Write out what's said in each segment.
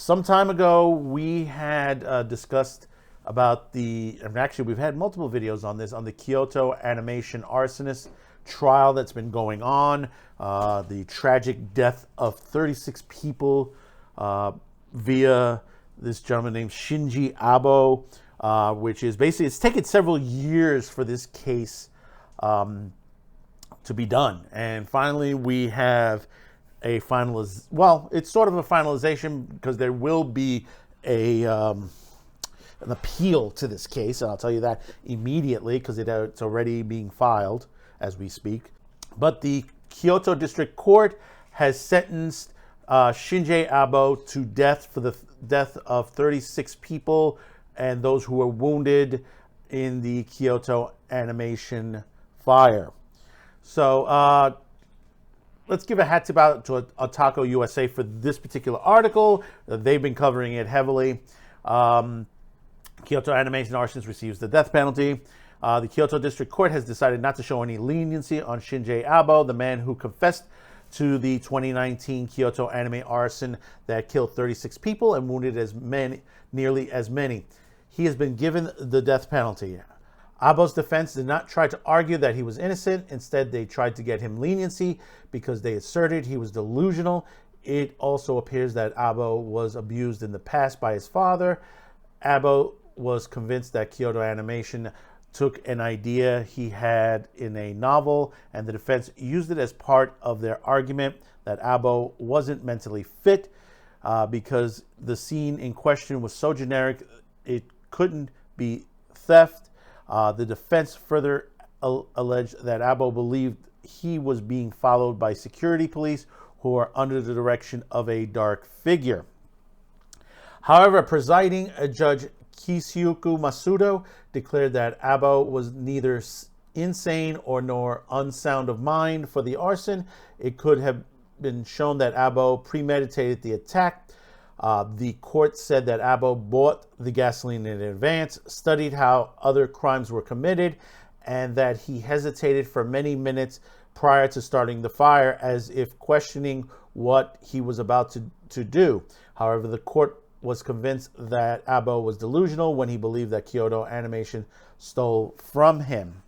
some time ago, we had discussed about actually we've had multiple videos on this, on the Kyoto animation arsonist trial that's been going on, the tragic death of 36 people via this gentleman named Shinji Abe, which is basically, it's taken several years for this case to be done. And finally, we have a it's sort of a finalization, because there will be an appeal to this case, and I'll tell you that immediately, because it's already being filed as we speak. But the Kyoto District Court has sentenced Shinji Abe to death for the death of 36 people and those who were wounded in the Kyoto animation fire. So let's give a hat tip out to Otaku USA for this particular article. They've been covering it heavily. Kyoto animation arsonist receives the death penalty. The Kyoto District Court has decided not to show any leniency on Shinji Abe, the man who confessed to the 2019 Kyoto anime arson that killed 36 people and wounded nearly as many. He has been given the death penalty. Abe's defense did not try to argue that he was innocent. Instead, they tried to get him leniency because they asserted he was delusional. It also appears that Abe was abused in the past by his father. Abe was convinced that Kyoto Animation took an idea he had in a novel, and the defense used it as part of their argument that Abe wasn't mentally fit because the scene in question was so generic it couldn't be theft. The defense further alleged that Abe believed he was being followed by security police who are under the direction of a dark figure. However, presiding Judge Kisuke Masudo declared that Abe was neither insane nor unsound of mind for the arson. It could have been shown that Abe premeditated the attack. The court said that Abe bought the gasoline in advance, studied how other crimes were committed, and that he hesitated for many minutes prior to starting the fire, as if questioning what he was about to do. However, the court was convinced that Abe was delusional when he believed that Kyoto Animation stole from him.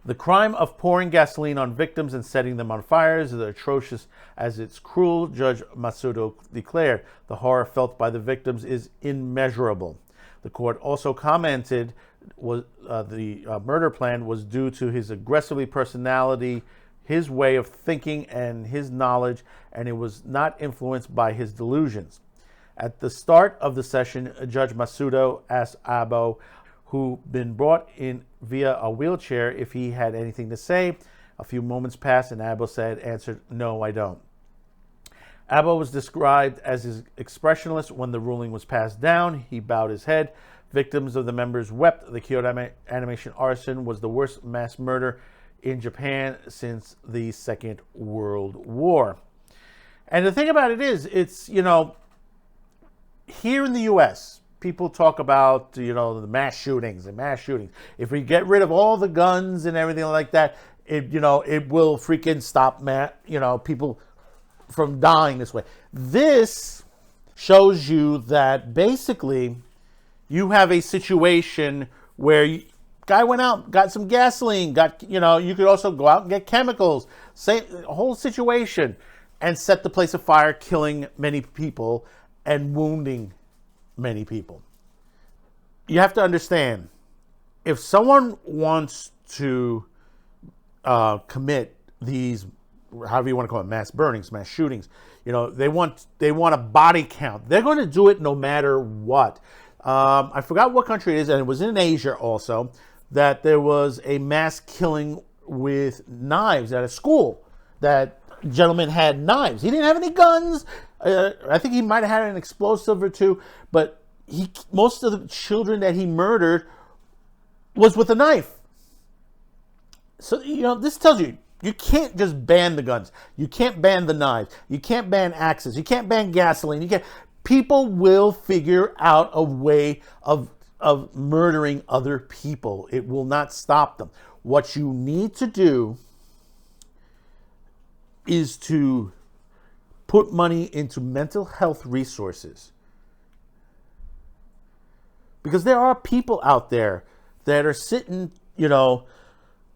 The crime of pouring gasoline on victims and setting them on fire is as atrocious as it's cruel, Judge Masudo declared. The horror felt by the victims is immeasurable. The court also commented the murder plan was due to his aggressive personality, his way of thinking, and his knowledge, and it was not influenced by his delusions. At the start of the session, Judge Masudo asked Abe, who'd been brought in via a wheelchair, if he had anything to say. A few moments passed, and Abe answered, "No, I don't." Abe was described as expressionless when the ruling was passed down. He bowed his head. Victims of the members wept. The Kyoto animation arson was the worst mass murder in Japan since the Second World War. And the thing about it is, it's, here in the U.S., people talk about, the mass shootings. If we get rid of all the guns and everything like that, it will freaking stop, people from dying this way. This shows you that basically you have a situation where guy went out, got some gasoline, you could also go out and get chemicals, a whole situation, and set the place afire, killing many people and wounding many people. You have to understand, if someone wants to commit these, however you want to call it, mass burnings, mass shootings, they want a body count. They're going to do it no matter what. I forgot what country it is, and it was in Asia also, that there was a mass killing with knives at a school. That gentleman had knives. He didn't have any guns. I think he might have had an explosive or two, but most of the children that he murdered was with a knife. So, this tells you, you can't just ban the guns. You can't ban the knives. You can't ban axes. You can't ban gasoline. People will figure out a way of murdering other people. It will not stop them. What you need to do is to put money into mental health resources. Because there are people out there that are sitting,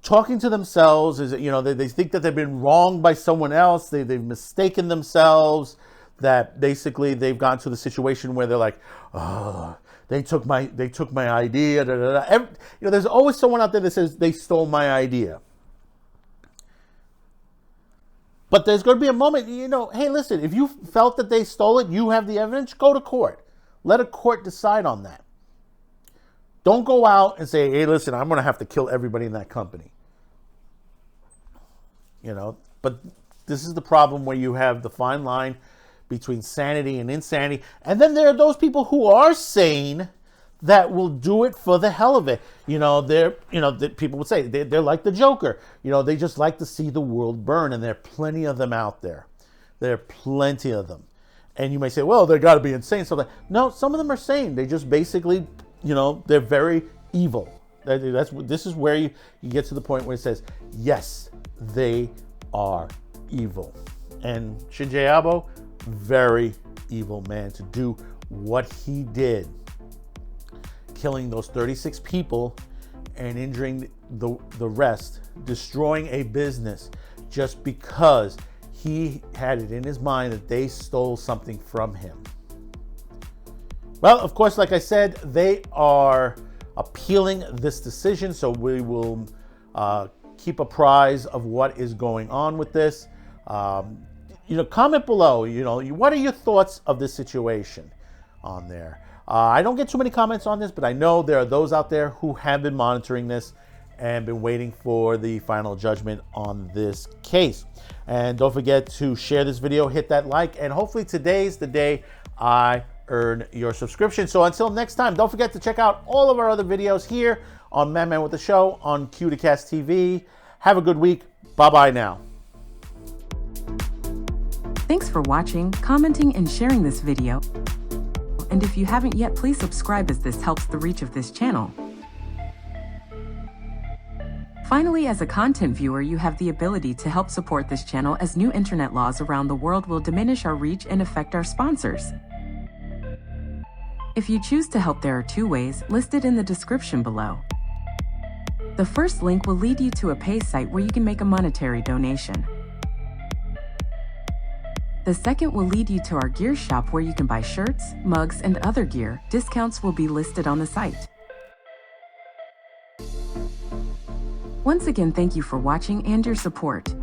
talking to themselves. They think that they've been wronged by someone else. They've mistaken themselves. That basically they've gotten to the situation where they're like, oh, they took my idea. Da, da, da. There's always someone out there that says they stole my idea. But there's going to be a moment, hey, listen, if you felt that they stole it, you have the evidence, go to court. Let a court decide on that. Don't go out and say, hey, listen, I'm going to have to kill everybody in that company. But this is the problem where you have the fine line between sanity and insanity. And then there are those people who are sane that will do it for the hell of it. People would say they're like the Joker. They just like to see the world burn, and there are plenty of them out there. There are plenty of them. And you may say, well, they got to be insane. So no, some of them are sane. They just basically, they're very evil. This is where you get to the point where it says, yes, they are evil. And Shinji Abe, very evil man to do what he did, killing those 36 people and injuring the rest, destroying a business just because he had it in his mind that they stole something from him. Well, of course, like I said, they are appealing this decision, so we will keep apprised of what is going on with this. Comment below, what are your thoughts of this situation on there? I don't get too many comments on this, but I know there are those out there who have been monitoring this and been waiting for the final judgment on this case. And don't forget to share this video, hit that like, and hopefully today's the day I earn your subscription. So until next time, don't forget to check out all of our other videos here on Man with the Show on Q2Cast TV. Have a good week. Bye-bye now. Thanks for watching, commenting, and sharing this video. And if you haven't yet, please subscribe as this helps the reach of this channel. Finally, as a content viewer, you have the ability to help support this channel as new internet laws around the world will diminish our reach and affect our sponsors. If you choose to help, there are two ways listed in the description below. The first link will lead you to a pay site where you can make a monetary donation. The second will lead you to our gear shop where you can buy shirts, mugs, and other gear. Discounts will be listed on the site. Once again, thank you for watching and your support.